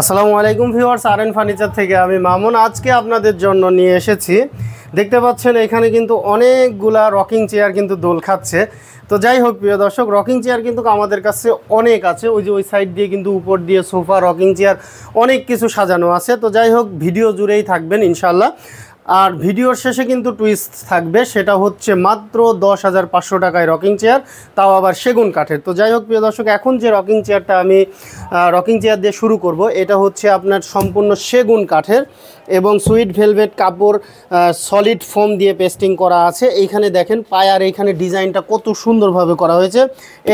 আসসালামু আলাইকুম ভিউয়ার্স, আর N furniture থেকে আমি মামুন আজকে আপনাদের জন্য নিয়ে এসেছি। দেখতে পাচ্ছেন এখানে কিন্তু অনেকগুলা রকিং চেয়ার কিন্তু দোল খাচ্ছে। তো যাই হোক প্রিয় দর্শক, রকিং চেয়ার কিন্তু আমাদের কাছে অনেক আছে। ওই যে ওই সাইড দিয়ে কিন্তু উপর দিয়ে সোফা, রকিং চেয়ার অনেক কিছু সাজানো আছে। তো যাই হোক, ভিডিও জুড়েই থাকবেন ইনশাল্লাহ। আর ভিডিওর শেষে কিন্তু টুইস্ট থাকবে, সেটা হচ্ছে মাত্র 10,500 টাকায় রকিং চেয়ার, তাও আবার সেগুন কাঠের। তো যাই হোক প্রিয় দর্শক, এখন যে রকিং চেয়ারটা আমি রকিং চেয়ার দিয়ে শুরু করব, এটা হচ্ছে আপনার সম্পূর্ণ সেগুন কাঠের এবং সুইট ভেলভেট কাপড়, সলিড ফোম দিয়ে পেস্টিং করা আছে। এইখানে দেখেন পায়ার এইখানে ডিজাইনটা কত সুন্দরভাবে করা হয়েছে।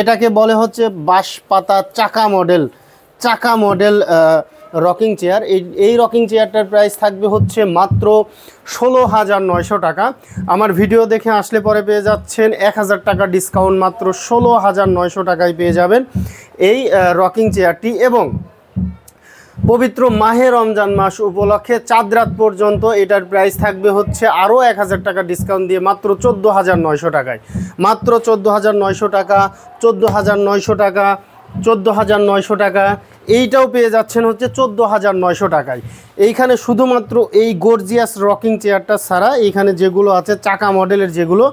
এটাকে বলে হচ্ছে বাঁশপাতা চাকা মডেল রকিং চেয়ার। এই রকিং চেয়ারটার প্রাইস থাকবে হচ্ছে মাত্র 16,900 টাকা। আমার ভিডিও দেখে আসলে পরে পেয়ে যাচ্ছেন 1,000 টাকা ডিসকাউন্ট, মাত্র 16,900 টাকায় পেয়ে যাবেন এই রকিং চেয়ারটি। এবং পবিত্র মাহে রমজান মাস উপলক্ষে চাঁদ রাত পর্যন্ত এটার প্রাইস থাকবে হচ্ছে আরও 1,000 টাকা ডিসকাউন্ট দিয়ে মাত্র 14,900 টাকায়। মাত্র 14,900 টাকা, 14,900 টাকা, 14,900 টাকা, এইটাও পেয়ে যাচ্ছেন হচ্ছে 14,900 টাকায়। এইখানে শুধুমাত্র এই গর্জিয়াস রকিং চেয়ারটা ছাড়া এইখানে যেগুলো আছে চাকা মডেলের যেগুলো,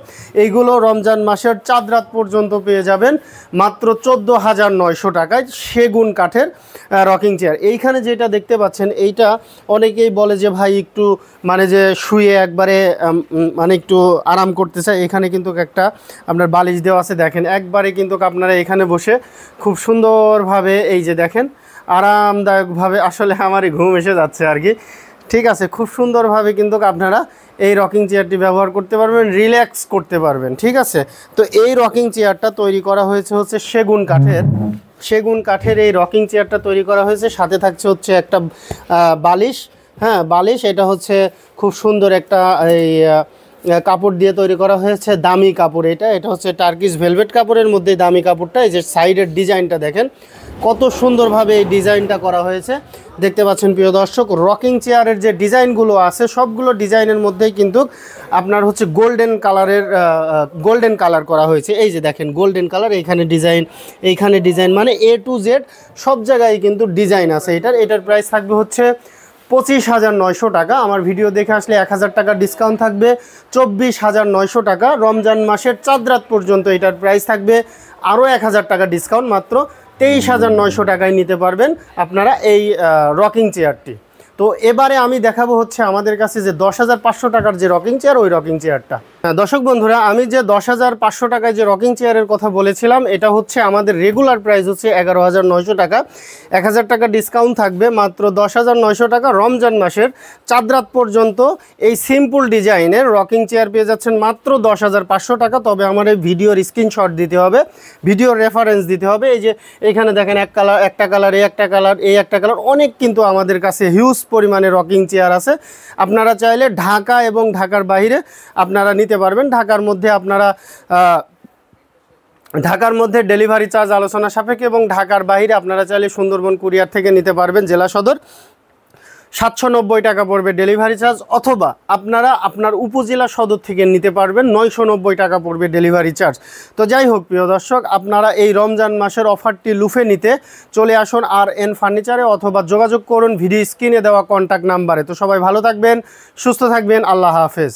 এইগুলো রমজান মাসের চাঁদ রাত পর্যন্ত পেয়ে যাবেন মাত্র 14,900 টাকায় সেগুন কাঠের রকিং চেয়ার। এইখানে যেটা দেখতে পাচ্ছেন, এইটা অনেকেই বলে যে ভাই একটু মানে যে শুয়ে একবারে মানে একটু আরাম করতে চায়। এখানে কিন্তু একটা আপনার বালিশ দেওয়া আছে, দেখেন একবারে কিন্তু আপনারা এখানে বসে খুব সুন্দরভাবে এই যে দেখেন আরামদায়কভাবে, আসলে আমারই ঘুম এসে যাচ্ছে আর কি। ঠিক আছে, খুব সুন্দরভাবে কিন্তু আপনারা এই রকিং চেয়ারটি ব্যবহার করতে পারবেন, রিল্যাক্স করতে পারবেন। ঠিক আছে, তো এই রকিং চেয়ারটা তৈরি করা হয়েছে হচ্ছে সেগুন কাঠের এই রকিং চেয়ারটা তৈরি করা হয়েছে। সাথে থাকছে হচ্ছে একটা বালিশ, হ্যাঁ বালিশ। এটা হচ্ছে খুব সুন্দর একটা এই কাপড় দিয়ে তৈরি করা হয়েছে, দামি কাপড়। এটা হচ্ছে টার্কিশ ভেলভেট কাপড়ের মধ্যে দামি কাপড়টা। এই যে সাইডের ডিজাইনটা দেখেন কত সুন্দরভাবে এই ডিজাইনটা করা হয়েছে। দেখতে পাচ্ছেন প্রিয় দর্শক, রকিং চেয়ারের যে ডিজাইনগুলো আছে সবগুলো ডিজাইনের মধ্যেই কিন্তু আপনার হচ্ছে গোল্ডেন কালার করা হয়েছে। এই যে দেখেন গোল্ডেন কালার, এইখানে ডিজাইন মানে A to Z সব জায়গায় কিন্তু ডিজাইন আছে। এটার প্রাইস থাকবে হচ্ছে 25,900 টাকা। আমার ভিডিও দেখে আসলে 1,000 টাকা ডিসকাউন্ট থাকবে, 24,900 টাকা। রমজান মাসের চাঁদ রাত পর্যন্ত এটার প্রাইস থাকবে আরও 1,000 টাকা ডিসকাউন্ট, মাত্র 23,900 টাকায় নিতে পারবেন আপনারা এই রকিং চেয়ারটি। তো এবারে আমি দেখাবো হচ্ছে আমাদের কাছে যে 10,500 টাকার যে রকিং চেয়ার, ওই রকিং চেয়ারটা। দর্শক বন্ধুরা, আমি যে 10,500 টাকায় যে রকিং চেয়ারের কথা বলেছিলাম, এটা হচ্ছে আমাদের রেগুলার প্রাইস হচ্ছে 11,900 টাকা। 1,000 টাকা ডিসকাউন্ট থাকবে, মাত্র 10,900 টাকা। রমজান মাসের চাঁদ রাত পর্যন্ত এই সিম্পল ডিজাইনের রকিং চেয়ার পেয়ে যাচ্ছেন মাত্র 10,500 টাকা। তবে আমার এই ভিডিওর স্ক্রিনশট দিতে হবে, ভিডিওর রেফারেন্স দিতে হবে। এই যে এখানে দেখেন একটা কালার, এই একটা কালার, অনেক কিন্তু আমাদের কাছে হিউজ পরিমাণে রকিং চেয়ার আছে। আপনারা চাইলে ঢাকা এবং ঢাকার বাইরে আপনারা নিতে পারবেন। ঢাকার মধ্যে ডেলিভারি চার্জ আলোচনা সাপেক্ষে, এবং ঢাকার বাইরে আপনারা চাইলে সুন্দরবন কুরিয়ার থেকে নিতে পারবেন। জেলা সদর 790 টাকা পড়বে ডেলিভারি চার্জ, অথবা আপনারা আপনার উপজেলা সদর থেকে নিতে পারবেন, 990 টাকা পড়বে ডেলিভারি চার্জ। তো যাই হোক প্রিয় দর্শক, আপনারা এই রমজান মাসের অফারটি লুফে নিতে চলে আসুন আর এন ফার্নিচারে, অথবা যোগাযোগ করুন ভিডিও স্ক্রিনে দেওয়া কন্ট্যাক্ট নাম্বারে। তো সবাই ভালো থাকবেন, সুস্থ থাকবেন, আল্লাহ হাফেজ।